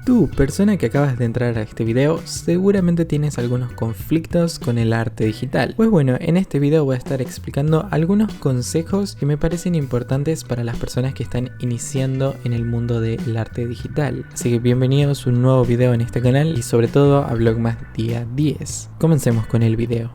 Tú, persona que acabas de entrar a este video, seguramente tienes algunos conflictos con el arte digital. Pues bueno, en este video voy a estar explicando algunos consejos que me parecen importantes para las personas que están iniciando en el mundo del arte digital. Así que bienvenidos a un nuevo video en este canal y sobre todo a Vlogmas día 10. Comencemos con el video.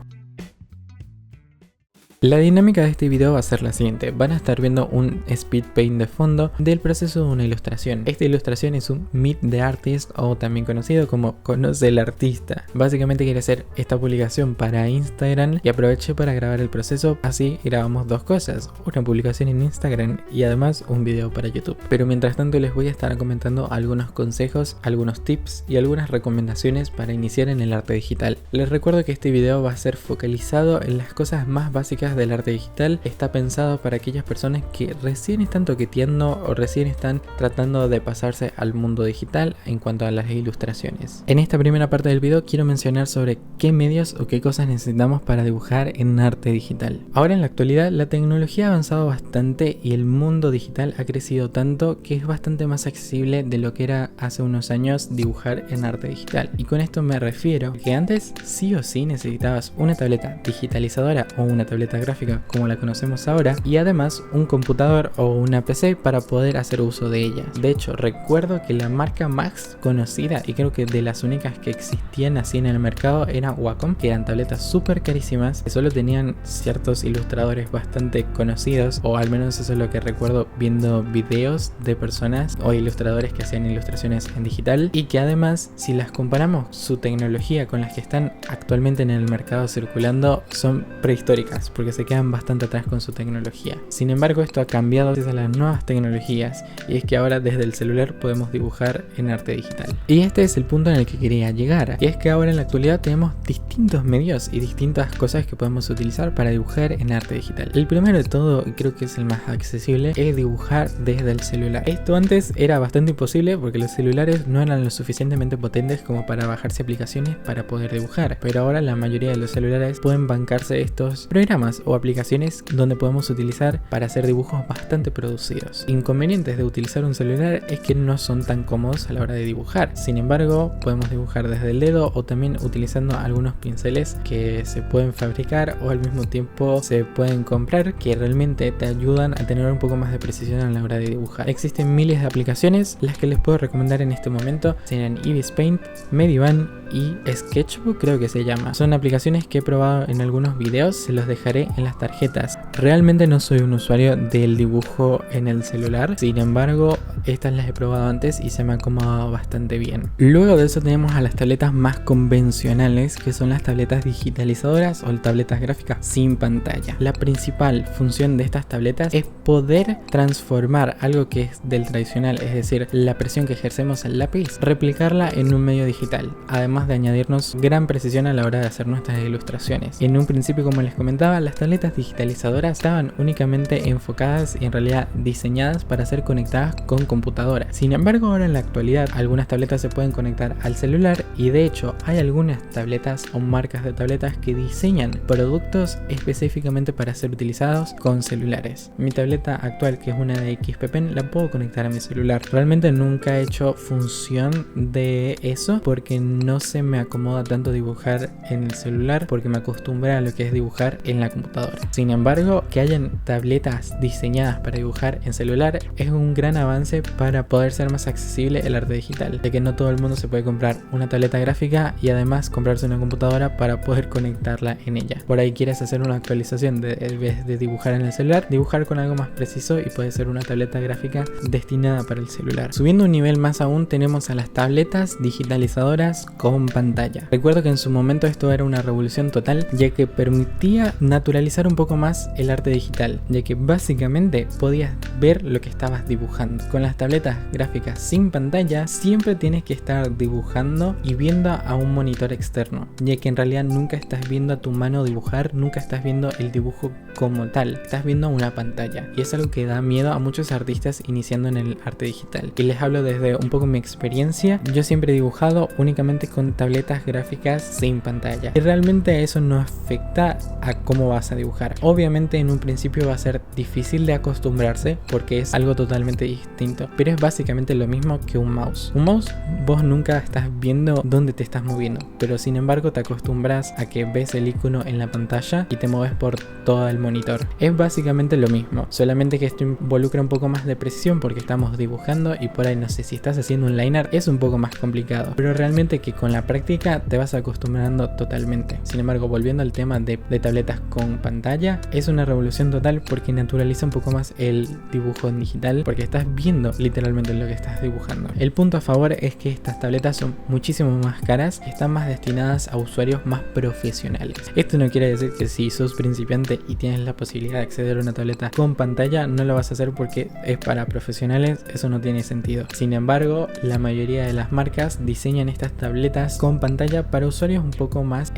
La dinámica de este video va a ser la siguiente. Van a estar viendo un speed paint de fondo del proceso de una ilustración. Esta ilustración es un Meet the Artist, o también conocido como Conoce el Artista. Básicamente quiere hacer esta publicación para Instagram y aproveché para grabar el proceso. Así grabamos dos cosas, una publicación en Instagram y además un video para YouTube. Pero mientras tanto les voy a estar comentando algunos consejos, algunos tips y algunas recomendaciones para iniciar en el arte digital. Les recuerdo que este video va a ser focalizado en las cosas más básicas del arte digital. Está pensado para aquellas personas que recién están toqueteando o recién están tratando de pasarse al mundo digital en cuanto a las ilustraciones. En esta primera parte del video quiero mencionar sobre qué medios o qué cosas necesitamos para dibujar en arte digital. Ahora en la actualidad la tecnología ha avanzado bastante y el mundo digital ha crecido tanto que es bastante más accesible de lo que era hace unos años dibujar en arte digital. Y con esto me refiero que antes sí o sí necesitabas una tableta digitalizadora o una tableta gráfica como la conocemos ahora y además un computador o una PC para poder hacer uso de ella. De hecho, recuerdo que la marca más conocida y creo que de las únicas que existían así en el mercado era Wacom, que eran tabletas súper carísimas que solo tenían ciertos ilustradores bastante conocidos, o al menos eso es lo que recuerdo viendo videos de personas o ilustradores que hacían ilustraciones en digital, y que además si las comparamos su tecnología con las que están actualmente en el mercado circulando son prehistóricas porque se quedan bastante atrás con su tecnología. Sin embargo, esto ha cambiado gracias a las nuevas tecnologías y es que ahora desde el celular podemos dibujar en arte digital. Y este es el punto en el que quería llegar, y es que ahora en la actualidad tenemos distintos medios y distintas cosas que podemos utilizar para dibujar en arte digital. El primero de todo, y creo que es el más accesible, es dibujar desde el celular. Esto antes era bastante imposible porque los celulares no eran lo suficientemente potentes como para bajarse aplicaciones para poder dibujar, pero ahora la mayoría de los celulares pueden bancarse estos programas o aplicaciones donde podemos utilizar para hacer dibujos bastante producidos. Inconvenientes de utilizar un celular es que no son tan cómodos a la hora de dibujar. Sin embargo, podemos dibujar desde el dedo o también utilizando algunos pinceles que se pueden fabricar o al mismo tiempo se pueden comprar, que realmente te ayudan a tener un poco más de precisión a la hora de dibujar. Existen miles de aplicaciones, las que les puedo recomendar en este momento serían Ibis Paint, Medivan y Sketchbook, creo que se llama. Son aplicaciones que he probado en algunos videos, se los dejaré en las tarjetas. Realmente no soy un usuario del dibujo en el celular, sin embargo estas las he probado antes y se me ha acomodado bastante bien. Luego de eso tenemos a las tabletas más convencionales, que son las tabletas digitalizadoras o tabletas gráficas sin pantalla. La principal función de estas tabletas es poder transformar algo que es del tradicional, es decir, la presión que ejercemos al lápiz, replicarla en un medio digital, además de añadirnos gran precisión a la hora de hacer nuestras ilustraciones. En un principio, como les comentaba, las tabletas digitalizadoras estaban únicamente enfocadas y en realidad diseñadas para ser conectadas con computadoras. Sin embargo, ahora en la actualidad algunas tabletas se pueden conectar al celular y de hecho hay algunas tabletas o marcas de tabletas que diseñan productos específicamente para ser utilizados con celulares. Mi tableta actual, que es una de XP Pen, la puedo conectar a mi celular. Realmente nunca he hecho función de eso porque no se me acomoda tanto dibujar en el celular, porque me acostumbré a lo que es dibujar en la computadora. Sin embargo, que hayan tabletas diseñadas para dibujar en celular es un gran avance para poder ser más accesible el arte digital, de que no todo el mundo se puede comprar una tableta gráfica y además comprarse una computadora para poder conectarla en ella. Por ahí quieres hacer una actualización en vez de dibujar en el celular, dibujar con algo más preciso y puede ser una tableta gráfica destinada para el celular. Subiendo un nivel más aún tenemos a las tabletas digitalizadoras con pantalla. Recuerdo que en su momento esto era una revolución total, ya que permitía naturalizar un poco más el arte digital, ya que básicamente podías ver lo que estabas dibujando. Con las tabletas gráficas sin pantalla siempre tienes que estar dibujando y viendo a un monitor externo, ya que en realidad nunca estás viendo a tu mano dibujar, nunca estás viendo el dibujo como tal, estás viendo una pantalla, y es algo que da miedo a muchos artistas iniciando en el arte digital. Y les hablo desde un poco mi experiencia. Yo siempre he dibujado únicamente con tabletas gráficas sin pantalla, y realmente eso no afecta a cómo vas a dibujar. Obviamente en un principio va a ser difícil de acostumbrarse porque es algo totalmente distinto, pero es básicamente lo mismo que un mouse. Un mouse, vos nunca estás viendo dónde te estás moviendo, pero sin embargo te acostumbras a que ves el icono en la pantalla y te mueves por todo el monitor. Es básicamente lo mismo, solamente que esto involucra un poco más de precisión porque estamos dibujando, y por ahí no sé, si estás haciendo un liner es un poco más complicado, pero realmente que con la práctica te vas acostumbrando totalmente. Sin embargo, volviendo al tema de tabletas con pantalla, es una revolución total porque naturaliza un poco más el dibujo digital, porque estás viendo literalmente lo que estás dibujando. El punto a favor es que estas tabletas son muchísimo más caras y están más destinadas a usuarios más profesionales. Esto no quiere decir que si sos principiante y tienes la posibilidad de acceder a una tableta con pantalla no lo vas a hacer porque es para profesionales, eso no tiene sentido. Sin embargo, la mayoría de las marcas diseñan estas tabletas con pantalla para usuarios un poco más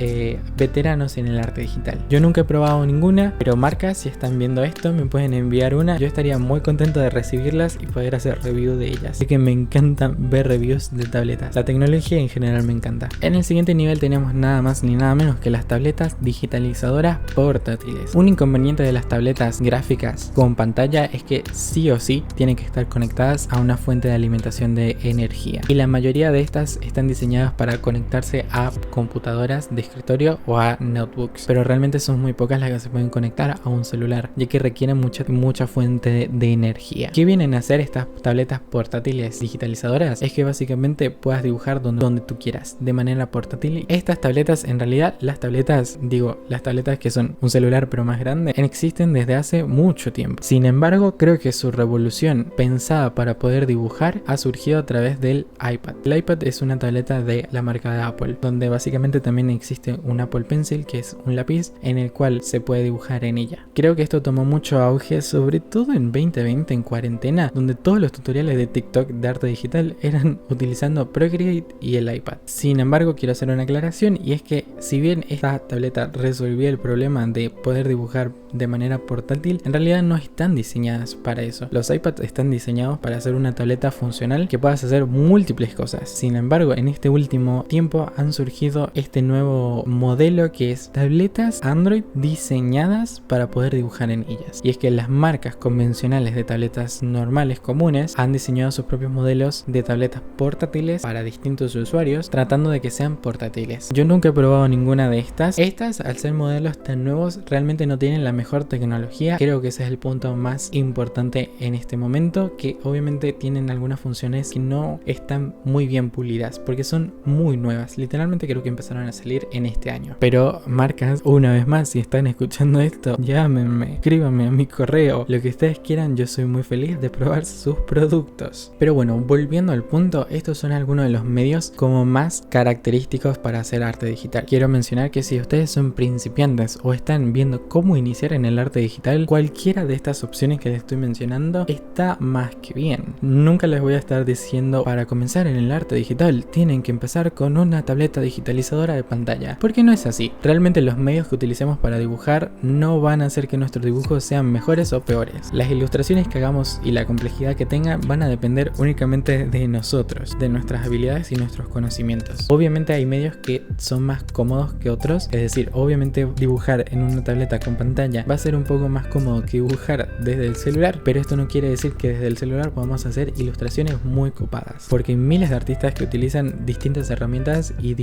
veteranos en el arte digital. Yo nunca he probado ninguna, pero marcas, si están viendo esto, me pueden enviar una. Yo estaría muy contento de recibirlas y poder hacer review de ellas. Así que me encanta ver reviews de tabletas. La tecnología en general me encanta. En el siguiente nivel tenemos nada más ni nada menos que las tabletas digitalizadoras portátiles. Un inconveniente de las tabletas gráficas con pantalla es que sí o sí tienen que estar conectadas a una fuente de alimentación de energía, y la mayoría de estas están diseñadas para conectarse a computadoras de escritorio o a notebooks, pero realmente son muy pocas las que se pueden conectar a un celular, ya que requieren mucha fuente de energía. ¿Qué vienen a hacer estas tabletas portátiles digitalizadoras? Es que básicamente puedas dibujar donde tú quieras, de manera portátil. Estas tabletas, en realidad, las tabletas que son un celular pero más grande, existen desde hace mucho tiempo. Sin embargo, creo que su revolución pensada para poder dibujar ha surgido a través del iPad. El iPad es una tableta de la marca de Apple, donde básicamente también existe un Apple Pencil, que es un lápiz en el cual se puede dibujar en ella. Creo que esto tomó mucho auge, sobre todo en 2020, en cuarentena, donde todos los tutoriales de TikTok de arte digital eran utilizando Procreate y el iPad. Sin embargo, quiero hacer una aclaración, y es que si bien esta tableta resolvía el problema de poder dibujar de manera portátil, en realidad no están diseñadas para eso. Los iPads están diseñados para hacer una tableta funcional que puedas hacer múltiples cosas. Sin embargo, en este último tiempo han surgido este nuevo modelo que es tabletas Android diseñadas para poder dibujar en ellas. Y es que las marcas convencionales de tabletas normales comunes han diseñado sus propios modelos de tabletas portátiles para distintos usuarios, tratando de que sean portátiles. Yo nunca he probado ninguna de estas. Estas, al ser modelos tan nuevos, realmente no tienen la mejor tecnología. Creo que ese es el punto más importante en este momento, que obviamente tienen algunas funciones que no están muy bien pulidas porque son muy nuevas. Literalmente creo que empezaron a salir en este año. Pero marcas, una vez más, si están escuchando esto, llámenme, escríbanme a mi correo, lo que ustedes quieran. Yo soy muy feliz de probar sus productos. Pero bueno, volviendo al punto, estos son algunos de los medios como más característicos para hacer arte digital. Quiero mencionar que si ustedes son principiantes o están viendo cómo iniciar en el arte digital, cualquiera de estas opciones que les estoy mencionando está más que bien. Nunca les voy a estar diciendo para comenzar en el arte digital tienen que empezar con una tableta digitalizadora de pantalla, porque no es así. Realmente los medios que utilicemos para dibujar no van a hacer que nuestros dibujos sean mejores o peores. Las ilustraciones que hagamos y la complejidad que tengan van a depender únicamente de nosotros, de nuestras habilidades y nuestros conocimientos. Obviamente hay medios que son más cómodos que otros, es decir, obviamente dibujar en una tableta con pantalla va a ser un poco más cómodo que dibujar desde el celular, pero esto no quiere decir que desde el celular podamos hacer ilustraciones muy copadas, porque hay miles de artistas que utilizan distintas herramientas y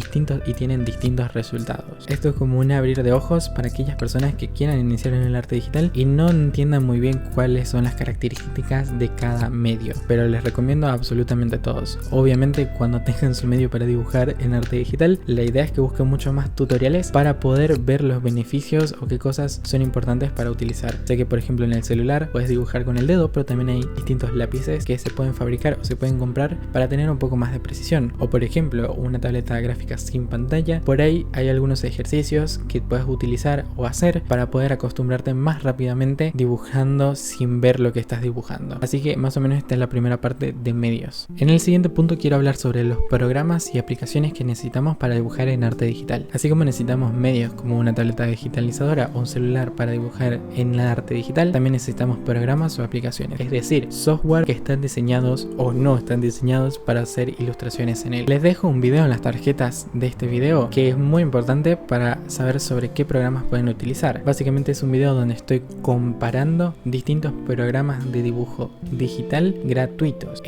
tienen distintos resultados. Esto es como un abrir de ojos para aquellas personas que quieran iniciar en el arte digital y no entiendan muy bien cuáles son las características de cada medio, pero les recomiendo absolutamente a todos. Obviamente cuando tengan su medio para dibujar en arte digital, la idea es que busquen mucho más tutoriales para poder ver los beneficios o qué cosas son importantes para utilizar. Sé que por ejemplo en el celular puedes dibujar con el dedo, pero también hay distintos lápices que se pueden fabricar o se pueden comprar para tener un poco más de precisión. O por ejemplo una tableta gráfica sin pantalla, por ahí hay algunos ejercicios que puedes utilizar o hacer para poder acostumbrarte más rápidamente dibujando sin ver lo que estás dibujando. Así que más o menos esta es la primera parte de medios. En el siguiente punto quiero hablar sobre los programas y aplicaciones aplicaciones que necesitamos para dibujar en arte digital. Así como necesitamos medios como una tableta digitalizadora o un celular para dibujar en la arte digital, también necesitamos programas o aplicaciones, es decir, software que están diseñados o no están diseñados para hacer ilustraciones en él. Les dejo un video en las tarjetas de este video que es muy importante para saber sobre qué programas pueden utilizar. Básicamente es un video donde estoy comparando distintos programas de dibujo digital gratuitos.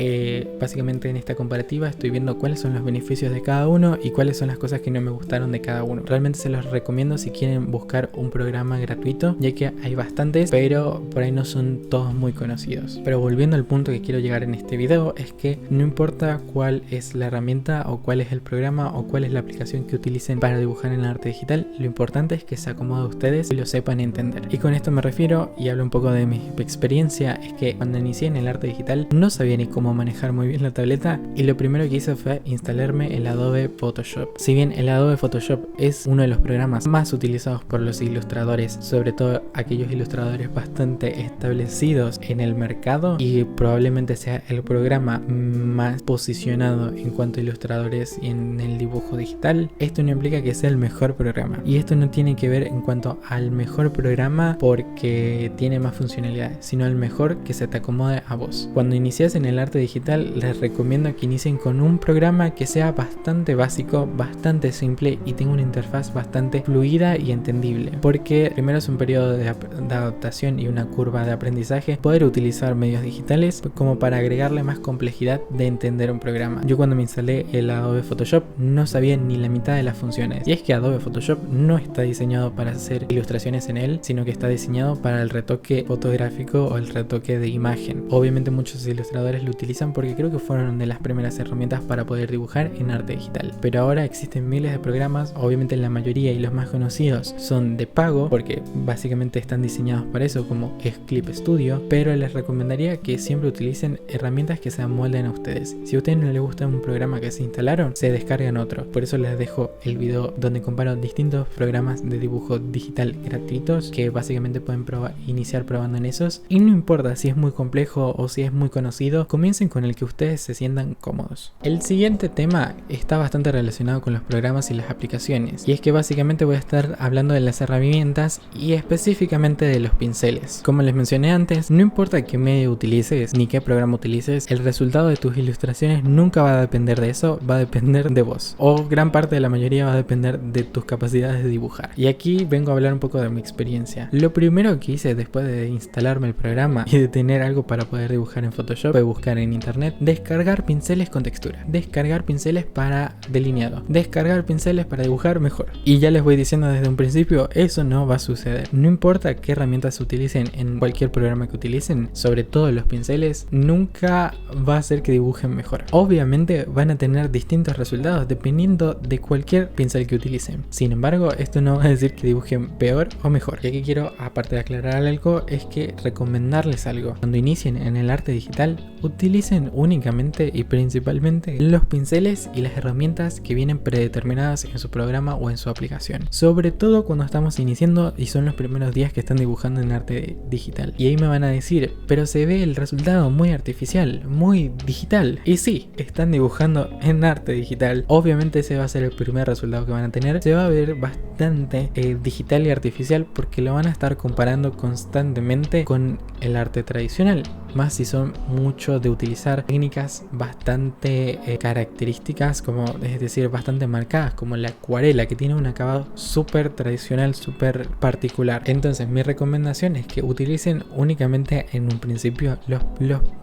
Básicamente en esta comparativa estoy viendo cuáles son los beneficios de cada uno y cuáles son las cosas que no me gustaron de cada uno. Realmente se los recomiendo si quieren buscar un programa gratuito, ya que hay bastantes, pero por ahí no son todos muy conocidos. Pero volviendo al punto que quiero llegar en este video, es que no importa cuál es la herramienta o cuál es el programa o cuál es la aplicación que utilicen para dibujar en el arte digital, lo importante es que se acomode a ustedes y lo sepan entender. Y con esto me refiero, y hablo un poco de mi experiencia, es que cuando inicié en el arte digital no sabía ni cómo manejar muy bien la tableta y lo primero que hice fue instalarme el Adobe Photoshop. Si bien el Adobe Photoshop es uno de los programas más utilizados por los ilustradores, sobre todo aquellos ilustradores bastante establecidos en el mercado, y probablemente sea el programa más posicionado en cuanto a ilustradores y en el dibujo digital, esto no implica que sea el mejor programa. Y esto no tiene que ver en cuanto al mejor programa porque tiene más funcionalidades, sino el mejor que se te acomode a vos. Cuando inicias en el arte digital, les recomiendo que inicien con un programa que sea bastante básico, bastante simple y tenga una interfaz bastante fluida y entendible, porque primero es un periodo de adaptación y una curva de aprendizaje poder utilizar medios digitales como para agregarle más complejidad de entender un programa. Yo cuando me instalé el Adobe Photoshop no sabía ni la mitad de las funciones, y es que Adobe Photoshop no está diseñado para hacer ilustraciones en él, sino que está diseñado para el retoque fotográfico o el retoque de imagen. Obviamente muchos ilustradores lo utilizan porque creo que fueron de las primeras herramientas para poder dibujar en arte digital, pero ahora existen miles de programas. Obviamente la mayoría y los más conocidos son de pago porque básicamente están diseñados para eso, como es Clip Studio, pero les recomendaría que siempre utilicen herramientas que se amolden a ustedes. Si a ustedes no les gusta un programa que se instalaron, se descargan otro. Por eso les dejo el video donde comparo distintos programas de dibujo digital gratuitos que básicamente pueden iniciar probando en esos, y no importa si es muy complejo o si es muy conocido, comiencen con el que ustedes se sientan cómodos. El siguiente tema está bastante relacionado con los programas y las aplicaciones, y es que básicamente voy a estar hablando de las herramientas y específicamente de los pinceles. Como les mencioné antes, no importa qué medio utilices ni qué programa utilices, el resultado de tus ilustraciones nunca va a depender de eso, va a depender de vos, o gran parte de la mayoría va a depender de tus capacidades de dibujar. Y aquí vengo a hablar un poco de mi experiencia. Lo primero que hice después de instalarme el programa y de tener algo para poder dibujar en Photoshop fue buscar en internet descargar pinceles con textura, descargar pinceles para delineado, descargar pinceles para dibujar mejor. Y ya les voy diciendo desde un principio, eso no va a suceder. No importa qué herramientas utilicen en cualquier programa que utilicen, sobre todo los pinceles, nunca va a hacer que dibujen mejor. Obviamente van a tener distintos resultados dependiendo de cualquier pincel que utilicen. Sin embargo, esto no va a decir que dibujen peor o mejor. Y aquí quiero, aparte de aclarar algo, es que recomendarles algo. Cuando inicien en el arte digital, utilicen únicamente y principalmente los pinceles y las herramientas que vienen predeterminadas en su programa o en su aplicación. Sobre todo cuando estamos iniciando y son los primeros días que están dibujando en arte digital. Y ahí me van a decir, pero se ve el resultado muy artificial, muy digital. Y sí, están dibujando en arte digital. Obviamente ese va a ser el primer resultado que van a tener. Se va a ver bastante digital y artificial porque lo van a estar comparando constantemente con el arte tradicional. Más si son mucho de utilizar técnicas bastante características, como es decir, bastante marcadas, como la acuarela, que tiene un acabado súper tradicional, súper particular. Entonces mi recomendación es que utilicen únicamente en un principio los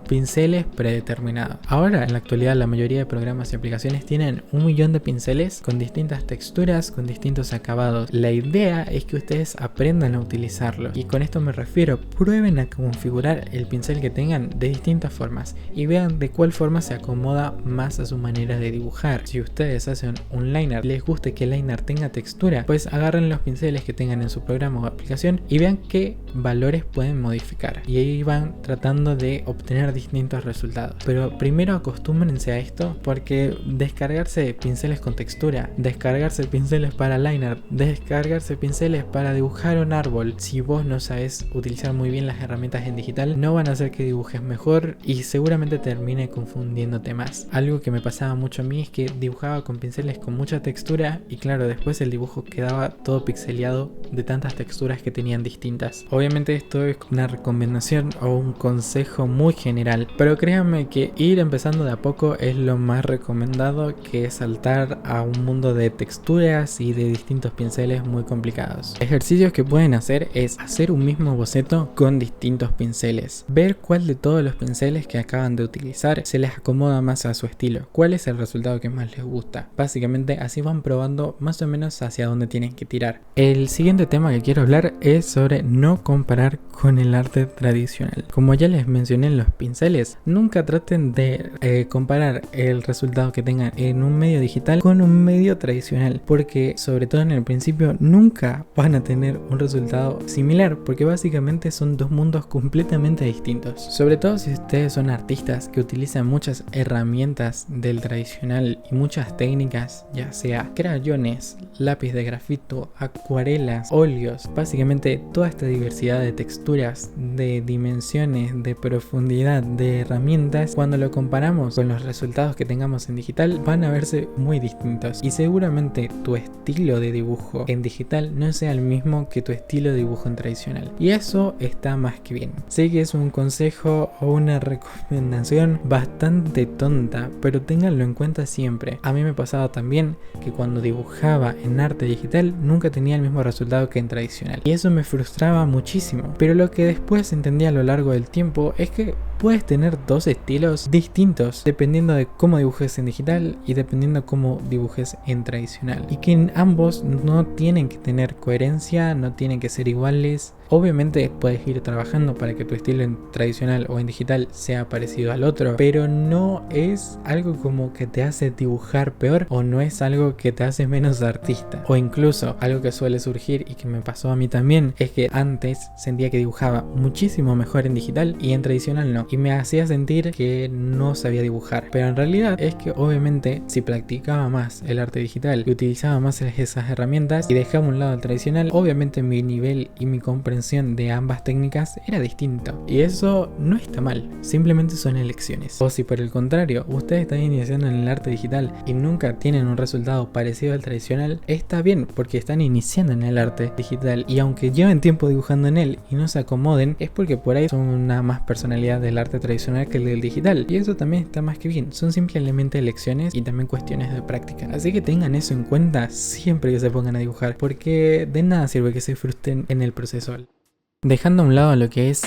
pinceles predeterminados. Ahora en la actualidad la mayoría de programas y aplicaciones tienen 1 millón de pinceles con distintas texturas, con distintos acabados. La idea es que ustedes aprendan a utilizarlo, y con esto me refiero, prueben a configurar el pincel que tengan de distintas formas y vean de cuál forma se acomoda más a su manera de dibujar. Si ustedes hacen un liner, les guste que el liner tenga textura, pues agarren los pinceles que tengan en su programa o aplicación y vean qué valores pueden modificar, y ahí van tratando de obtener distintos resultados. Pero primero acostúmbrense a esto, porque descargarse pinceles con textura, descargarse pinceles para liner, descargarse pinceles para dibujar un árbol, si vos no sabes utilizar muy bien las herramientas en digital, no van a hacer que dibujes mejor y seguramente termine confundiéndote más. Algo que me pasaba mucho a mí es que dibujaba con pinceles con mucha textura y claro, después el dibujo quedaba todo pixeleado de tantas texturas que tenían distintas. Obviamente esto es una recomendación o un consejo muy general, pero créanme que ir empezando de a poco es lo más recomendado que saltar a un mundo de texturas y de distintos pinceles muy complicados. Ejercicios que pueden hacer es hacer un mismo boceto con distintos pinceles, ver cuál de todos los pinceles que acaban de utilizar se les acomoda más a su estilo, cuál es el resultado que más les gusta. Básicamente así van probando más o menos hacia dónde tienen que tirar. El siguiente tema que quiero hablar es sobre no comparar con el arte tradicional. Como ya les mencioné en los pinceles, nunca traten de comparar el resultado que tengan en un medio digital con un medio tradicional, porque sobre todo en el principio nunca van a tener un resultado similar, porque básicamente son dos mundos completamente distintos. Sobre todo si ustedes son artistas que utilizan muchas herramientas del tradicional y muchas técnicas, ya sea crayones, lápiz de grafito, acuarelas, óleos, básicamente toda esta diversidad de texturas, de dimensiones, de profundidad, de herramientas, cuando lo comparamos con los resultados que tengamos en digital van a verse muy distintos y seguramente tu estilo de dibujo en digital no sea el mismo que tu estilo de dibujo en tradicional, y eso está más que bien. Sé que es un consejo o una recomendación bastante tonta, pero ténganlo en cuenta siempre. A mí me pasaba también que cuando dibujaba en arte digital nunca tenía el mismo resultado que en tradicional, y eso me frustraba muchísimo, pero lo que después entendí a lo largo del tiempo es que puedes tener dos estilos distintos dependiendo de cómo dibujes en digital y dependiendo cómo dibujes en tradicional, y que en ambos no tienen que tener coherencia, no tienen que ser iguales. Obviamente puedes ir trabajando para que tu estilo en tradicional o en digital sea parecido al otro, pero no es algo como que te hace dibujar peor, o no es algo que te hace menos artista. O incluso algo que suele surgir y que me pasó a mí también es que antes sentía que dibujaba muchísimo mejor en digital y en tradicional no, y me hacía sentir que no sabía dibujar, pero en realidad es que obviamente si practicaba más el arte digital y utilizaba más esas herramientas y dejaba a un lado el tradicional, obviamente mi nivel y mi comprensión de ambas técnicas era distinto, y eso no está mal, simplemente son elecciones. O si por el contrario ustedes están iniciando en el arte digital y nunca tienen un resultado parecido al tradicional, está bien, porque están iniciando en el arte digital, y aunque lleven tiempo dibujando en él y no se acomoden, es porque por ahí son una más personalidad del arte tradicional que el del digital, y eso también está más que bien. Son simplemente elecciones y también cuestiones de práctica, así que tengan eso en cuenta siempre que se pongan a dibujar, porque de nada sirve que se frustren en el proceso. Dejando a un lado lo que es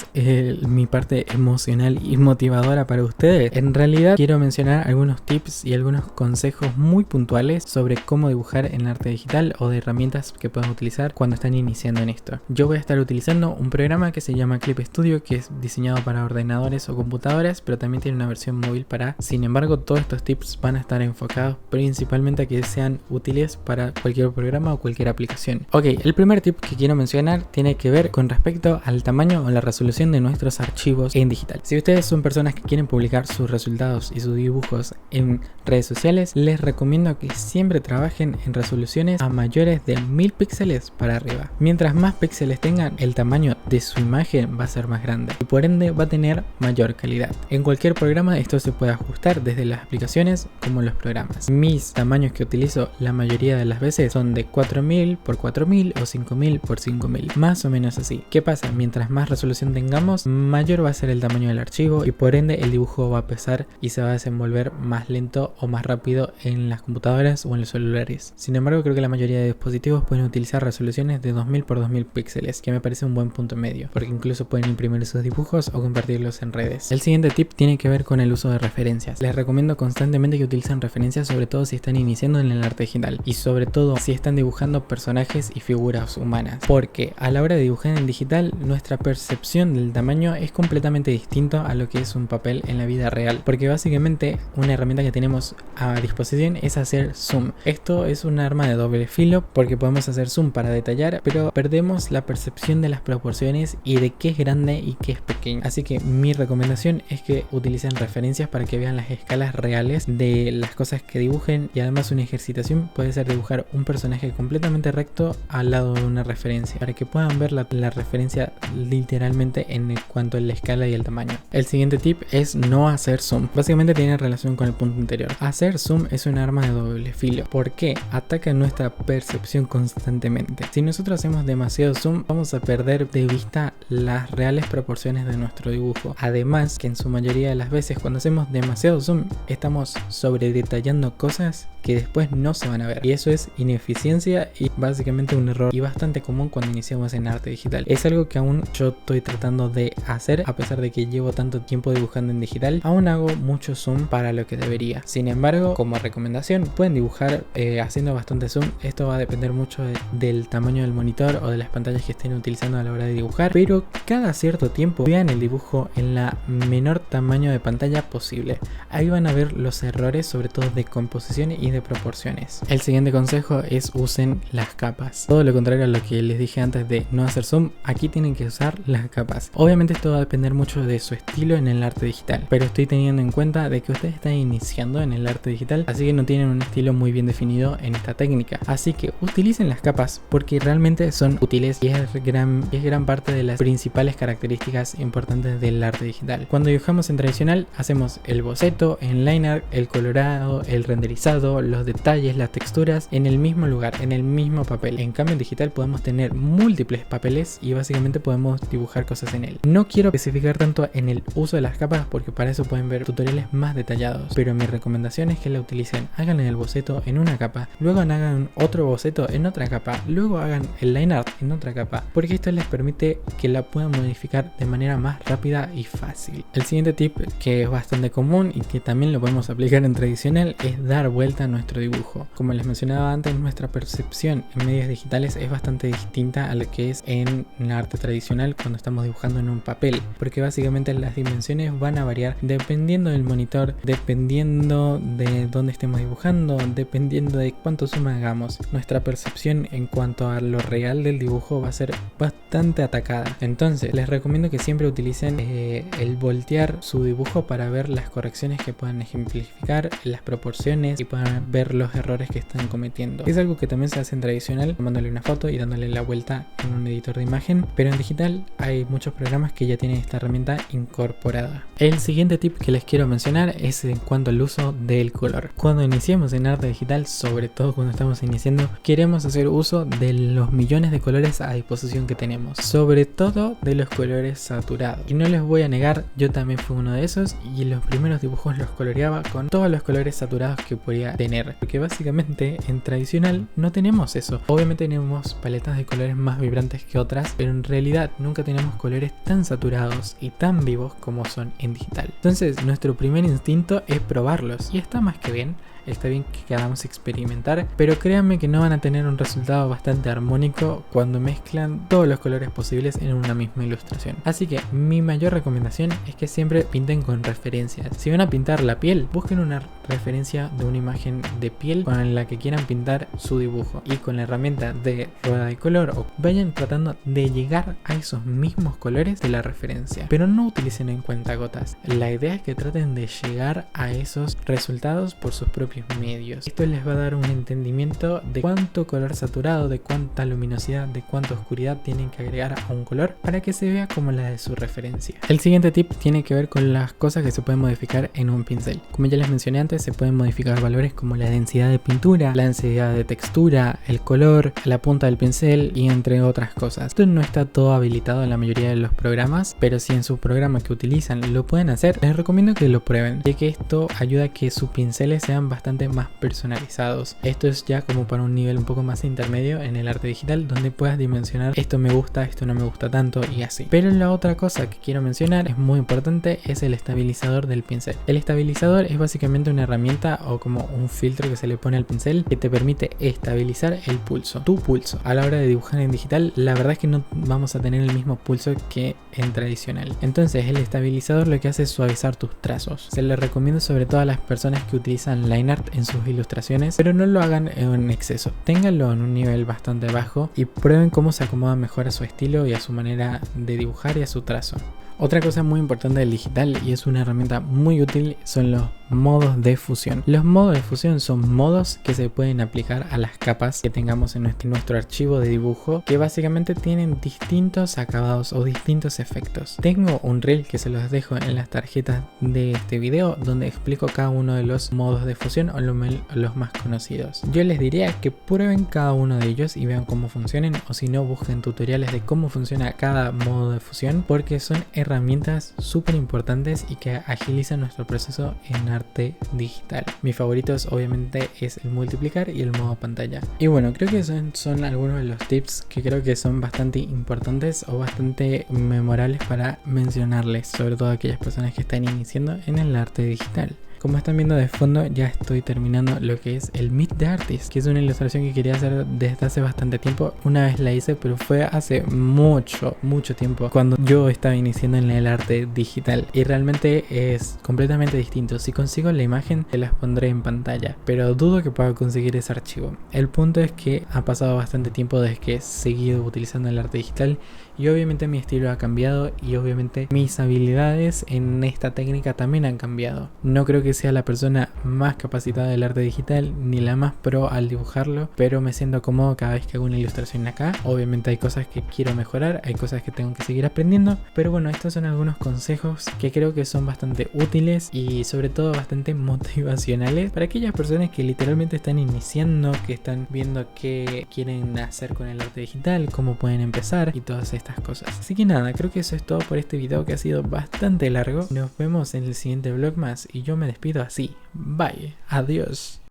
mi parte emocional y motivadora para ustedes, en realidad quiero mencionar algunos tips y algunos consejos muy puntuales sobre cómo dibujar en arte digital o de herramientas que pueden utilizar cuando están iniciando en esto. Yo voy a estar utilizando un programa que se llama Clip Studio, que es diseñado para ordenadores o computadoras, pero también tiene una versión móvil para. Sin embargo, todos estos tips van a estar enfocados principalmente a que sean útiles para cualquier programa o cualquier aplicación. Ok, el primer tip que quiero mencionar tiene que ver con respecto al tamaño o la resolución de nuestros archivos en digital. Si ustedes son personas que quieren publicar sus resultados y sus dibujos en redes sociales, les recomiendo que siempre trabajen en resoluciones a mayores de 1000 píxeles para arriba. Mientras más píxeles tengan, el tamaño de su imagen va a ser más grande y por ende va a tener mayor calidad. En cualquier programa esto se puede ajustar, desde las aplicaciones como los programas. Mis tamaños que utilizo la mayoría de las veces son de 4000 x 4000 o 5000 x 5000, más o menos así. ¿Qué pasa? Mientras más resolución tengamos, mayor va a ser el tamaño del archivo y por ende el dibujo va a pesar y se va a desenvolver más lento o más rápido en las computadoras o en los celulares. Sin embargo, creo que la mayoría de dispositivos pueden utilizar resoluciones de 2000 x 2000 píxeles, que me parece un buen punto medio, porque incluso pueden imprimir sus dibujos o compartirlos en redes. El siguiente tip tiene que ver con el uso de referencias. Les recomiendo constantemente que utilicen referencias, sobre todo si están iniciando en el arte digital y sobre todo si están dibujando personajes y figuras humanas, porque a la hora de dibujar en digital digital nuestra percepción del tamaño es completamente distinto a lo que es un papel en la vida real, porque básicamente una herramienta que tenemos a disposición es hacer zoom. Esto es un arma de doble filo porque podemos hacer zoom para detallar, pero perdemos la percepción de las proporciones y de qué es grande y qué es pequeño. Así que mi recomendación es que utilicen referencias para que vean las escalas reales de las cosas que dibujen, y además una ejercitación puede ser dibujar un personaje completamente recto al lado de una referencia para que puedan ver la referencia literalmente en cuanto a la escala y el tamaño. El siguiente tip es no hacer zoom. Básicamente tiene relación con el punto anterior. Hacer zoom es un arma de doble filo porque ataca nuestra percepción constantemente. Si nosotros hacemos demasiado zoom, vamos a perder de vista las reales proporciones de nuestro dibujo. Además que en su mayoría de las veces cuando hacemos demasiado zoom estamos sobre detallando cosas que después no se van a ver, y eso es ineficiencia y básicamente un error y bastante común cuando iniciamos en arte digital. Es algo que aún yo estoy tratando de hacer, a pesar de que llevo tanto tiempo dibujando en digital. Aún hago mucho zoom para lo que debería. Sin embargo, como recomendación, pueden dibujar haciendo bastante zoom. Esto va a depender mucho del tamaño del monitor o de las pantallas que estén utilizando a la hora de dibujar, pero cada cierto tiempo vean el dibujo en la menor tamaño de pantalla posible. Ahí van a ver los errores, sobre todo de composición y de proporciones. El siguiente consejo es usen las capas. Todo lo contrario a lo que les dije antes de no hacer zoom, aquí tienen que usar las capas. Obviamente esto va a depender mucho de su estilo en el arte digital, pero estoy teniendo en cuenta de que ustedes están iniciando en el arte digital, así que no tienen un estilo muy bien definido en esta técnica. Así que utilicen las capas porque realmente son útiles y es gran parte de las principales características importantes del arte digital. Cuando dibujamos en tradicional, hacemos el boceto, en line art, el colorado, el renderizado, los detalles, las texturas en el mismo lugar, en el mismo papel. En cambio en digital podemos tener múltiples papeles y básicamente podemos dibujar cosas en él. No quiero especificar tanto en el uso de las capas porque para eso pueden ver tutoriales más detallados, pero mi recomendación es que la utilicen. Hagan el boceto en una capa, luego hagan otro boceto en otra capa, luego hagan el line art en otra capa, porque esto les permite que la puedan modificar de manera más rápida y fácil. El siguiente tip, que es bastante común y que también lo podemos aplicar en tradicional, es dar vuelta a nuestro dibujo. Como les mencionaba antes, nuestra percepción en medios digitales es bastante distinta a lo que es en el arte tradicional cuando estamos dibujando en un papel, porque básicamente las dimensiones van a variar dependiendo del monitor, dependiendo de dónde estemos dibujando, dependiendo de cuánto zoom hagamos. Nuestra percepción en cuanto a lo real del dibujo va a ser bastante atacada. Entonces les recomiendo que siempre utilicen el voltear su dibujo para ver las correcciones que puedan ejemplificar, las proporciones y puedan ver los errores que están cometiendo. Es algo que también se hace en tradicional, tomándole una foto y dándole la vuelta en un editor de imagen, pero en digital hay muchos programas que ya tienen esta herramienta incorporada. El siguiente tip que les quiero mencionar es en cuanto al uso del color. Cuando iniciemos en arte digital, sobre todo cuando estamos iniciando, queremos hacer uso de los millones de colores a disposición que tenemos, sobre todo de los colores saturados. Y no les voy a negar, yo también fui uno de esos y los primeros dibujos los coloreaba con todos los colores saturados que podía tener, porque básicamente en tradicional no tenemos eso. Obviamente tenemos paletas de colores más vibrantes que otras, pero en realidad nunca tenemos colores tan saturados y tan vivos como son en digital. Entonces nuestro primer instinto es probarlos y está más que bien. Está bien que queramos experimentar, pero créanme que no van a tener un resultado bastante armónico cuando mezclan todos los colores posibles en una misma ilustración. Así que mi mayor recomendación es que siempre pinten con referencias. Si van a pintar la piel, busquen una referencia de una imagen de piel con la que quieran pintar su dibujo, y con la herramienta de rueda de color o vayan tratando de llegar a esos mismos colores de la referencia, pero no utilicen en cuentagotas. La idea es que traten de llegar a esos resultados por sus propios medios. Esto les va a dar un entendimiento de cuánto color saturado, de cuánta luminosidad, de cuánta oscuridad tienen que agregar a un color para que se vea como la de su referencia. El siguiente tip tiene que ver con las cosas que se pueden modificar en un pincel. Como ya les mencioné antes, se pueden modificar valores como la densidad de pintura, la densidad de textura, el color, la punta del pincel y entre otras cosas. Esto no está todo habilitado en la mayoría de los programas, pero si en su programa que utilizan lo pueden hacer, les recomiendo que lo prueben, ya que esto ayuda a que sus pinceles sean bastante bastante más personalizados. Esto es ya como para un nivel un poco más intermedio en el arte digital, donde puedas dimensionar esto me gusta, esto no me gusta tanto y así. Pero la otra cosa que quiero mencionar, es muy importante, es el estabilizador del pincel. El estabilizador es básicamente una herramienta o como un filtro que se le pone al pincel que te permite estabilizar el pulso, tu pulso. A la hora de dibujar en digital, la verdad es que no vamos a tener el mismo pulso que en tradicional. Entonces el estabilizador lo que hace es suavizar tus trazos. Se le recomienda sobre todo a las personas que utilizan line art en sus ilustraciones, pero no lo hagan en exceso. Ténganlo en un nivel bastante bajo y prueben cómo se acomoda mejor a su estilo y a su manera de dibujar y a su trazo. Otra cosa muy importante del digital, y es una herramienta muy útil, son los modos de fusión. Los modos de fusión son modos que se pueden aplicar a las capas que tengamos en nuestro archivo de dibujo, que básicamente tienen distintos acabados o distintos efectos. Tengo un reel que se los dejo en las tarjetas de este video donde explico cada uno de los modos de fusión o los más conocidos. Yo les diría que prueben cada uno de ellos y vean cómo funcionan, o si no, busquen tutoriales de cómo funciona cada modo de fusión, porque son herramientas súper importantes y que agilizan nuestro proceso en arte digital. Mis favoritos obviamente es el multiplicar y el modo pantalla. Y bueno, creo que son algunos de los tips que creo que son bastante importantes o bastante memorables para mencionarles, sobre todo a aquellas personas que están iniciando en el arte digital. Como están viendo de fondo, ya estoy terminando lo que es el Meet the Artist, que es una ilustración que quería hacer desde hace bastante tiempo. Una vez la hice, pero fue hace mucho tiempo, cuando yo estaba iniciando en el arte digital. Y realmente es completamente distinto. Si consigo la imagen, te las pondré en pantalla, pero dudo que pueda conseguir ese archivo. El punto es que ha pasado bastante tiempo desde que he seguido utilizando el arte digital, y obviamente mi estilo ha cambiado y obviamente mis habilidades en esta técnica también han cambiado. No creo que sea la persona más capacitada del arte digital ni la más pro al dibujarlo, pero me siento cómodo cada vez que hago una ilustración acá. Obviamente hay cosas que quiero mejorar, hay cosas que tengo que seguir aprendiendo, pero bueno, estos son algunos consejos que creo que son bastante útiles y sobre todo bastante motivacionales para aquellas personas que literalmente están iniciando, que están viendo qué quieren hacer con el arte digital, cómo pueden empezar y todas estas cosas. Así que nada, creo que eso es todo por este video, que ha sido bastante largo. Nos vemos en el siguiente vlog más y yo me despido así. Bye, adiós.